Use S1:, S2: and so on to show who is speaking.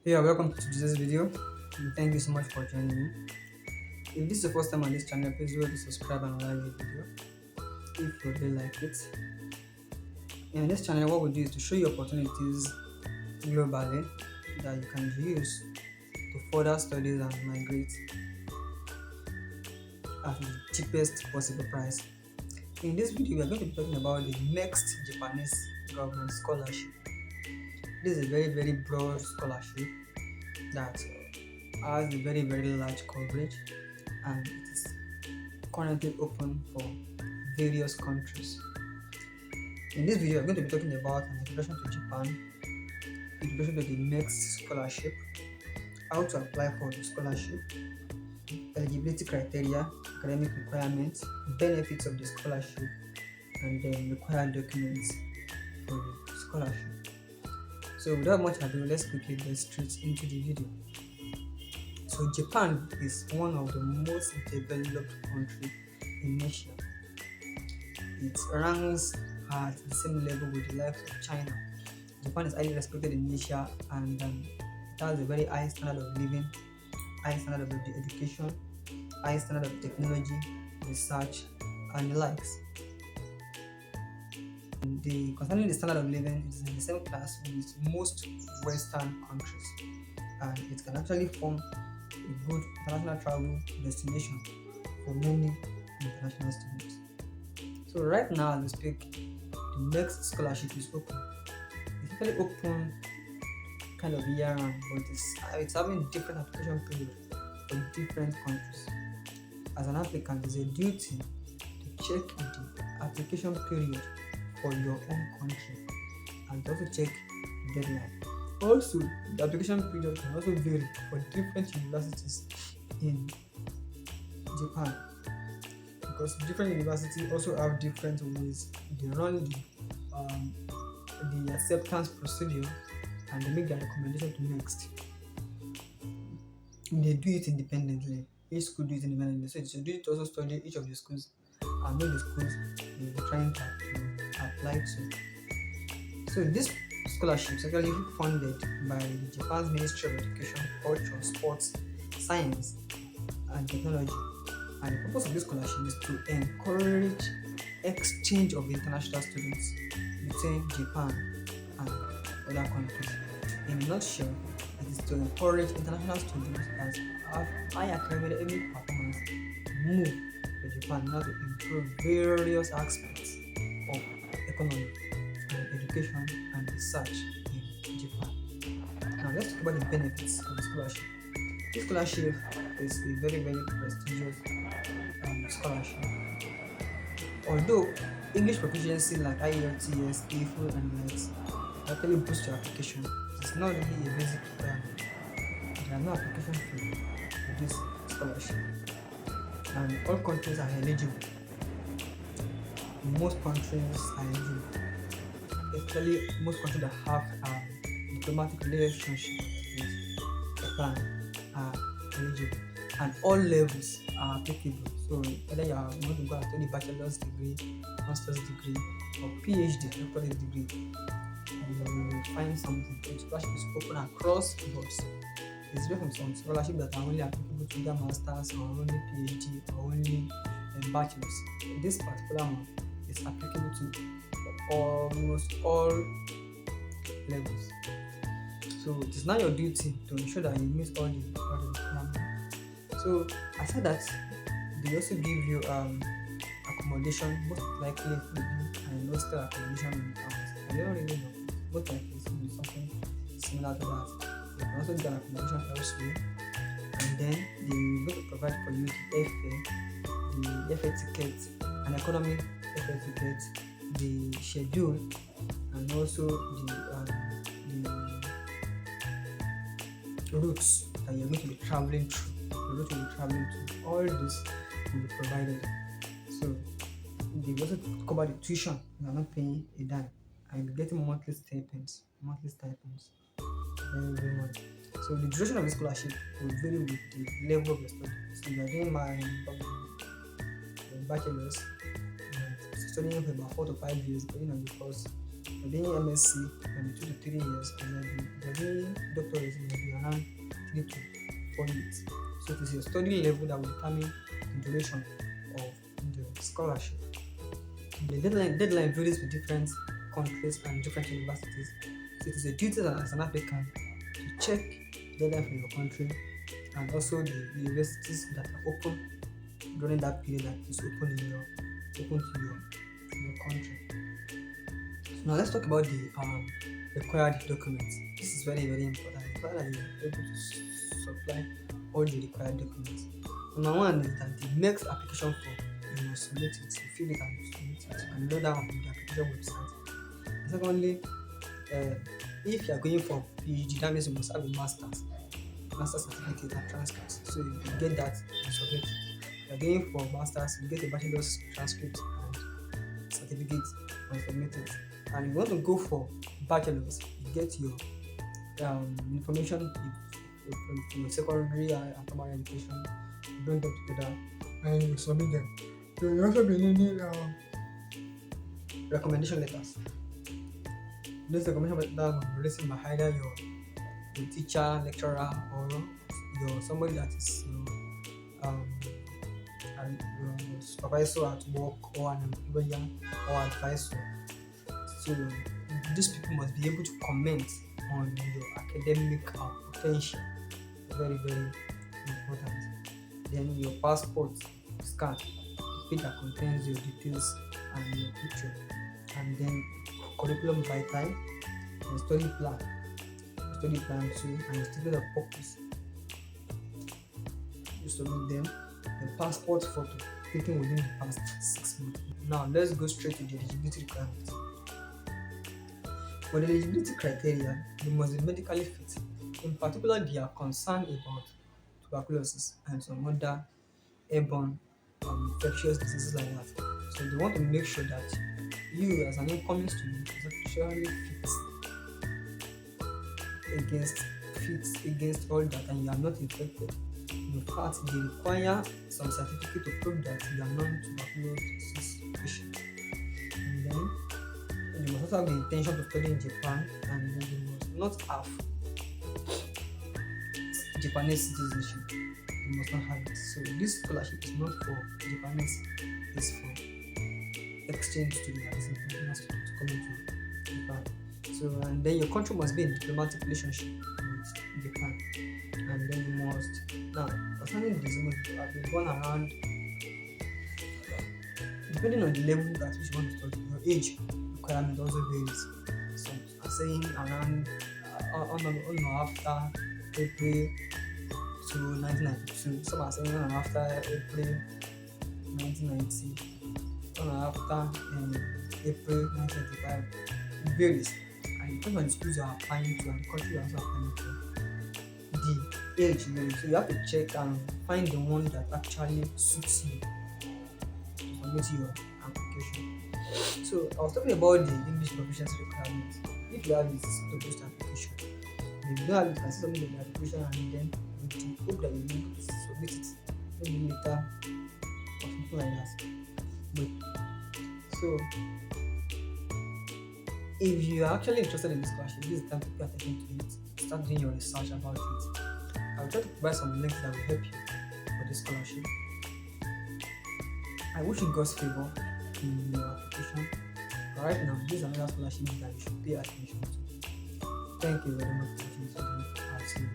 S1: Yeah, welcome to today's video. And thank you so much for joining me. If this is the first time on this channel, please do subscribe and like the video if you really like it. In this channel, what we do is to show you opportunities globally that you can use to further studies and migrate at the cheapest possible price. In this video, we are going to be talking about the next Japanese government scholarship. This is a very broad scholarship that has a very large coverage, and it is currently open for various countries. In this video, I'm going to be talking about an introduction to Japan, introduction to the mext scholarship, how to apply for the scholarship, eligibility criteria, academic requirements, benefits of the scholarship, and then required documents for the scholarship. So without much ado, let's quickly get straight into the video. So Japan is one of the most developed countries in Asia. It ranks at the same level with the likes of China. Japan is highly respected in Asia, and it has a very high standard of living, high standard of education, high standard of technology, research, and the likes. Concerning the standard of living, it is in the same class with most Western countries, and it can actually form a good international travel destination for many international students. So right now, as we speak, the next scholarship is open. It's actually open kind of year round, but it's having different application periods for different countries. As an applicant, it's a duty to check the application period for your own country and also check the deadline. Also, the application period can also vary for different universities in Japan, because different universities also have different ways they run the acceptance procedure, and they make their recommendation to mext. They do it independently. Each school do it independently. So it's your duty to also study each of the schools and know the schools you'll be trying to apply to. So this scholarship is actually funded by the Japan's Ministry of Education, Culture, Sports, Science, and Technology. And the purpose of this scholarship is to encourage exchange of international students between Japan and other countries. In a nutshell, it is to encourage international students that have high academic performance move to Japan in order to improve various aspects of economy and education and research in Japan. Now let's talk about the benefits of the scholarship. This scholarship is a very prestigious scholarship. Although English proficiency like IELTS, TOEFL, and likes actually boost your application, it's not really a basic requirement. There are no application fee for this scholarship, and all countries are eligible. Most countries are eligible. Especially most countries that have diplomatic relationship with Japan are eligible, and all levels are applicable. So whether you are going to go and study bachelor's degree, master's degree, or PhD, doctorate degree, you will find something. The scholarship is open across the board. It's different from some scholarship that are only applicable to either masters or only PhD or only bachelors. This particular one is applicable to almost all levels. So it is now your duty to ensure that you meet all the requirements. So aside that, they also give you accommodation, most likely food and hostel accommodation in the campus. I don't really know. Most likely it's going to be something similar to that. You can also get accommodation elsewhere, and then they will going to provide for you the FA ticket, an economy FA ticket, the schedule, and also the routes that you're going to be traveling through. The route you'll be traveling to. All this will be provided. So they also cover the tuition. You are not paying a dime, and you'll be getting monthly stipends every month. So the duration of the scholarship will vary with the level of your study. So you are doing my bachelor's, studying for about 4 to 5 years, depending on the course You're doing MSc, maybe 2 to 3 years, and then you're doing doctorate, maybe around 3 to 4 years. So it is your study level that will determine the duration of the scholarship. The deadline varies with different countries and different universities. So it is a duty as an applicant to check the deadline for your country and also the universities that are open during that period that is open to your country. So now let's talk about the required documents. This is very very important. It's important that you're able to supply all the required documents. Number one is that the next application form, you must submit it. You fill it and you submit it. You can load that on the application website. And secondly, if you are going for PhD, that means you must have a master's certificate and transcripts. So you get that and submit it. If you are going for master's, you get a bachelor's transcript and certificate and submit it. And if you want to go for bachelor's, you get your information from your secondary and primary education, you bring them together and you submit them. So you also be needing recommendation letters. Those recommendation letters will be written by either your teacher, lecturer, or your somebody that is your supervisor at work or an employer or advisor. So these people must be able to comment on your academic potential. Very very important. Then your passport scan, the page that contains your details and your picture, and then curriculum vitae, your study plan too, and your statement of purpose. You submit them. The passport photo taken within the past 6 months. Now let's go straight to the eligibility requirements. For the eligibility criteria, you must be medically fit. In particular, they are concerned about tuberculosis and some other airborne infectious diseases like that. So they want to make sure that you, as an incoming student, is actually fit against all that, and you are not infected. In fact, they require some certificate to prove that you are non-tuberculosis patient. And then you must also have the intention to study in Japan, and then you must not have Japanese citizenship. You must not have it. So this scholarship is not for Japanese, it's for exchange students, international students coming to Japan. So and then your country must be in diplomatic relationship with Japan. And then you must concerning this, you must have been gone around, depending on the level at which you want to study. Your age requirement also varies. Some are saying around on or after April to 1992. Some are saying on or after April 1990. On or after April 1995. It varies. And it depends on the schools you are applying to and the country you are also applying to. The age varies. So you have to check and find the one that actually suits you to submit your application. So I was talking about the English proficiency requirements. If you have it, to boost application. If you don't have it, you can submit the application and then with the hope that you will be able to submit it maybe later or something like that. So if you are actually interested in this scholarship, this is the time to pay attention to it. Start doing your research about it. I will try to provide some links that will help you for this scholarship. I wish you God's favor in your application. But right now, this is another scholarship that you should pay attention to. Thank you very much for watching this video. I'll see you.